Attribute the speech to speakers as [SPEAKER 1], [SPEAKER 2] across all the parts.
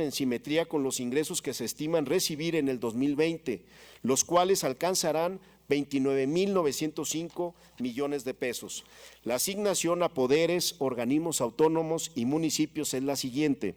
[SPEAKER 1] en simetría con los ingresos que se estiman recibir en el 2020, los cuales alcanzarán 29.905 millones de pesos. La asignación a poderes, organismos autónomos y municipios es la siguiente.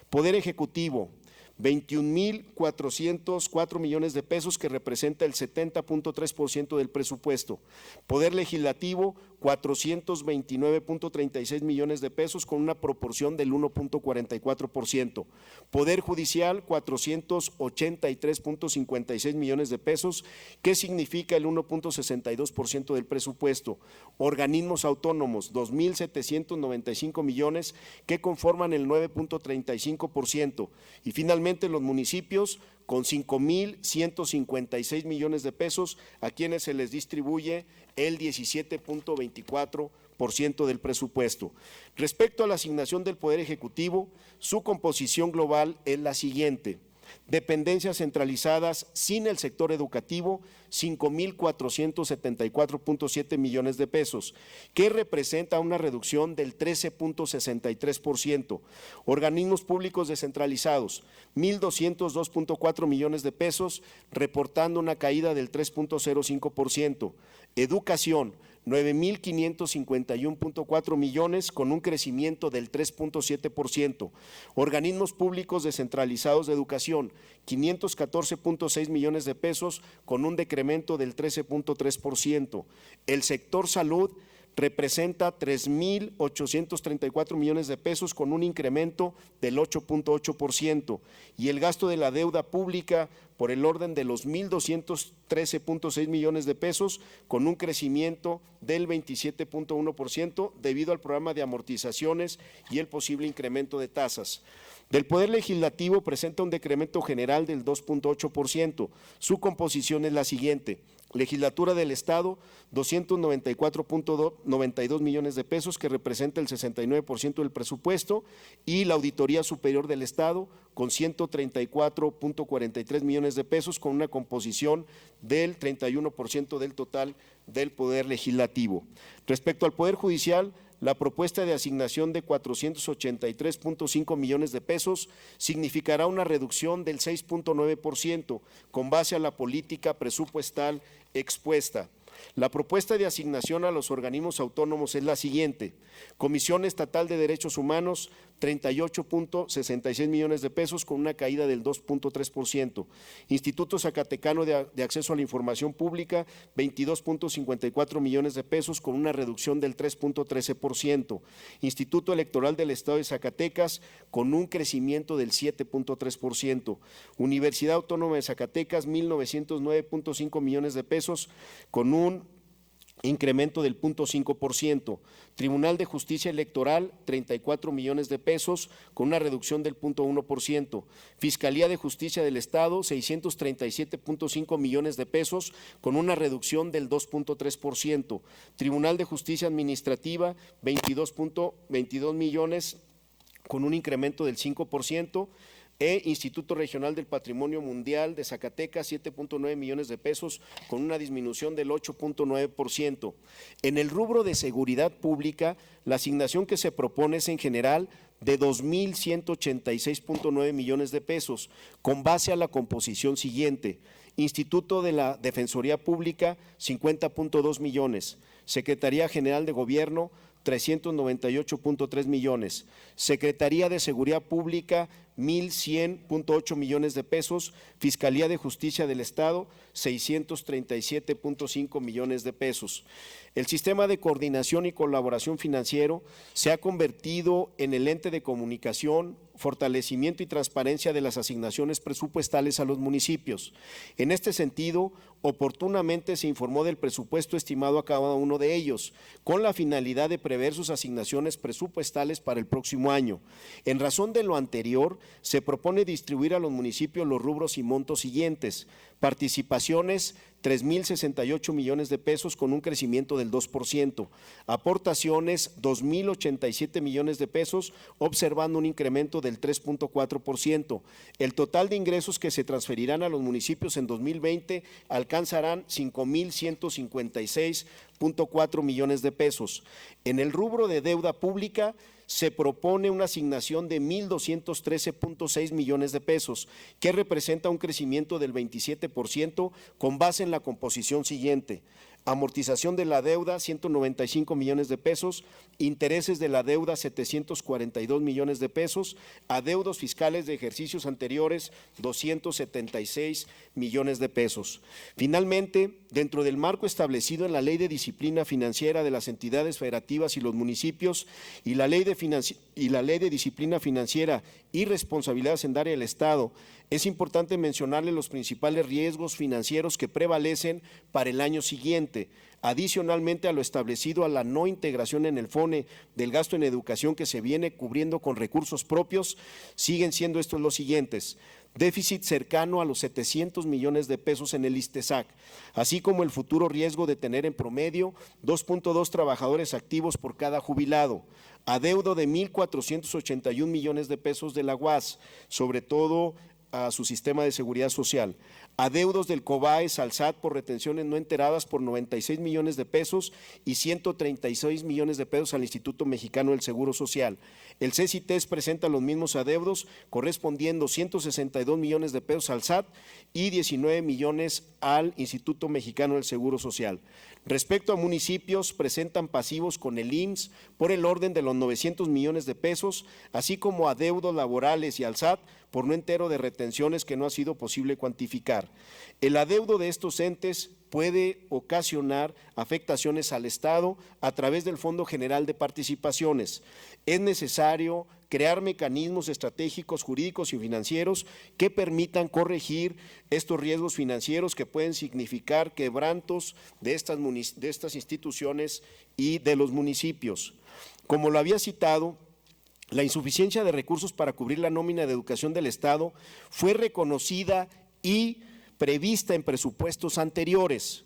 [SPEAKER 1] Poder Ejecutivo, 21.404 millones de pesos, que representa el 70.3% del presupuesto. Poder Legislativo, 429.36 millones de pesos, con una proporción del 1.44%. Poder Judicial, 483.56 millones de pesos, que significa el 1.62% del presupuesto. Organismos autónomos, 2.795 millones, que conforman el 9.35%. Y finalmente los municipios, con 5.156 millones de pesos, a quienes se les distribuye el 17.24% del presupuesto. Respecto a la asignación del Poder Ejecutivo, su composición global es la siguiente. Dependencias centralizadas sin el sector educativo, 5.474.7 millones de pesos, que representa una reducción del 13.63%. Organismos públicos descentralizados, 1.202.4 millones de pesos, reportando una caída del 3.05%. Educación, 9.551.4 millones, con un crecimiento del 3.7%. Organismos públicos descentralizados de educación, 514.6 millones de pesos, con un decremento del 13.3%. El sector salud representa 3.834 millones de pesos, con un incremento del 8.8%, y el gasto de la deuda pública por el orden de los 1.213.6 millones de pesos, con un crecimiento del 27.1% debido al programa de amortizaciones y el posible incremento de tasas. Del Poder Legislativo presenta un decremento general del 2.8%. Su composición es la siguiente. Legislatura del Estado, 294.92 millones de pesos, que representa el 69% del presupuesto, y la Auditoría Superior del Estado, con 134.43 millones de pesos, con una composición del 31% del total del Poder Legislativo. Respecto al Poder Judicial, la propuesta de asignación de 483.5 millones de pesos significará una reducción del 6.9% con base a la política presupuestal expuesta. La propuesta de asignación a los organismos autónomos es la siguiente. Comisión Estatal de Derechos Humanos, 38.66 millones de pesos, con una caída del 2.3%. Instituto Zacatecano de Acceso a la Información Pública, 22.54 millones de pesos, con una reducción del 3.13%. Instituto Electoral del Estado de Zacatecas, con un crecimiento del 7.3%. Universidad Autónoma de Zacatecas, 1.909.5 millones de pesos, con un incremento del 0.5%. Tribunal de Justicia Electoral, 34 millones de pesos, con una reducción del 0.1%. Fiscalía de Justicia del Estado, 637.5 millones de pesos, con una reducción del 2.3%. Tribunal de Justicia Administrativa, 22.22 millones, con un incremento del 5%. Instituto Regional del Patrimonio Mundial de Zacatecas, 7.9 millones de pesos, con una disminución del 8.9%. En el rubro de seguridad pública, la asignación que se propone es en general de 2.186.9 millones de pesos, con base a la composición siguiente. Instituto de la Defensoría Pública, 50.2 millones. Secretaría General de Gobierno, 398.3 millones. Secretaría de Seguridad Pública, 1.100.8 millones de pesos. Fiscalía de Justicia del Estado, 637.5 millones de pesos. El sistema de coordinación y colaboración financiero se ha convertido en el ente de comunicación, fortalecimiento y transparencia de las asignaciones presupuestales a los municipios. En este sentido, oportunamente se informó del presupuesto estimado a cada uno de ellos, con la finalidad de prever sus asignaciones presupuestales para el próximo año. En razón de lo anterior, se propone distribuir a los municipios los rubros y montos siguientes: participaciones, 3.068 millones de pesos, con un crecimiento del 2%. Aportaciones, 2.087 millones de pesos, observando un incremento del 3.4%. El total de ingresos que se transferirán a los municipios en 2020 alcanzarán 5.156.4 millones de pesos. En el rubro de deuda pública, se propone una asignación de 1,213.6 millones de pesos, que representa un crecimiento del 27% con base en la composición siguiente: amortización de la deuda, 195 millones de pesos, intereses de la deuda, 742 millones de pesos, adeudos fiscales de ejercicios anteriores, 276 millones de pesos. Finalmente, dentro del marco establecido en la Ley de Disciplina Financiera de las entidades federativas y los municipios y la Ley de Disciplina Financiera y Responsabilidad Hacendaria del Estado, es importante mencionarle los principales riesgos financieros que prevalecen para el año siguiente, adicionalmente a lo establecido a la no integración en el FONE del gasto en educación que se viene cubriendo con recursos propios. Siguen siendo estos los siguientes: déficit cercano a los 700 millones de pesos en el ISTESAC, así como el futuro riesgo de tener en promedio 2.2 trabajadores activos por cada jubilado, adeudo de 1,481 millones de pesos de la UAS, sobre todo a su sistema de seguridad social, adeudos del COBAES al SAT por retenciones no enteradas por 96 millones de pesos y 136 millones de pesos al Instituto Mexicano del Seguro Social. El CECITES presenta los mismos adeudos, correspondiendo 162 millones de pesos al SAT y 19 millones al Instituto Mexicano del Seguro Social. Respecto a municipios, presentan pasivos con el IMSS por el orden de los 900 millones de pesos, así como adeudos laborales y al SAT por no entero de retenciones que no ha sido posible cuantificar. El adeudo de estos entes puede ocasionar afectaciones al Estado a través del Fondo General de Participaciones. Es necesario crear mecanismos estratégicos, jurídicos y financieros que permitan corregir estos riesgos financieros que pueden significar quebrantos de estas instituciones y de los municipios. Como lo había citado, la insuficiencia de recursos para cubrir la nómina de educación del Estado fue reconocida y prevista en presupuestos anteriores.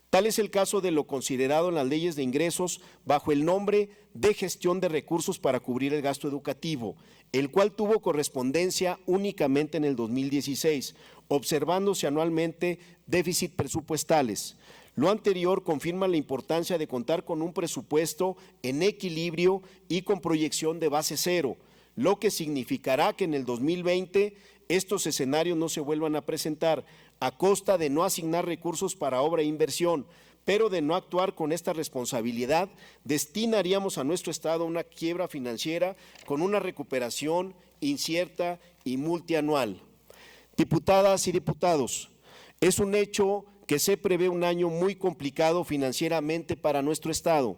[SPEAKER 1] Tal es el caso de lo considerado en las leyes de ingresos bajo el nombre de gestión de recursos para cubrir el gasto educativo, el cual tuvo correspondencia únicamente en el 2016, observándose anualmente déficit presupuestales. Lo anterior confirma la importancia de contar con un presupuesto en equilibrio y con proyección de base cero, lo que significará que en el 2020 estos escenarios no se vuelvan a presentar a costa de no asignar recursos para obra e inversión, pero de no actuar con esta responsabilidad, destinaríamos a nuestro Estado una quiebra financiera con una recuperación incierta y multianual. Diputadas y diputados, es un hecho que se prevé un año muy complicado financieramente para nuestro Estado.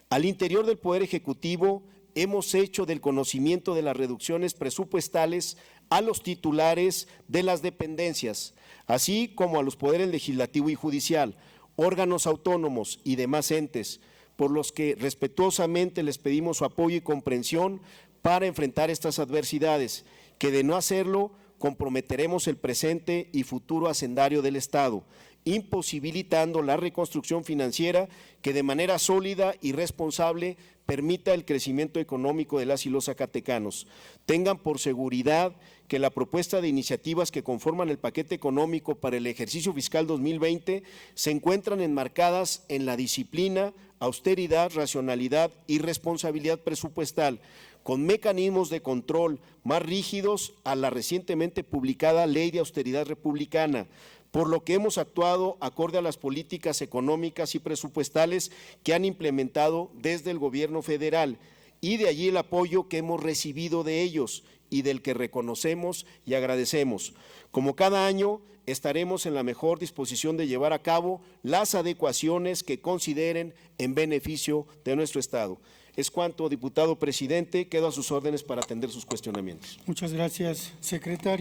[SPEAKER 1] Al interior del Poder Ejecutivo hemos hecho del conocimiento de las reducciones presupuestales a los titulares de las dependencias, así como a los poderes legislativo y judicial, órganos autónomos y demás entes, por los que respetuosamente les pedimos su apoyo y comprensión para enfrentar estas adversidades, que de no hacerlo comprometeremos el presente y futuro hacendario del Estado, imposibilitando la reconstrucción financiera que de manera sólida y responsable permita el crecimiento económico de las y los zacatecanos. Tengan por seguridad que la propuesta de iniciativas que conforman el paquete económico para el ejercicio fiscal 2020 se encuentran enmarcadas en la disciplina, austeridad, racionalidad y responsabilidad presupuestal, con mecanismos de control más rígidos a la recientemente publicada Ley de Austeridad Republicana, por lo que hemos actuado acorde a las políticas económicas y presupuestales que han implementado desde el Gobierno federal, y de allí el apoyo que hemos recibido de ellos y del que reconocemos y agradecemos. Como cada año, estaremos en la mejor disposición de llevar a cabo las adecuaciones que consideren en beneficio de nuestro Estado. Es cuanto, diputado presidente, quedo a sus órdenes para atender sus cuestionamientos.
[SPEAKER 2] Muchas gracias, secretario.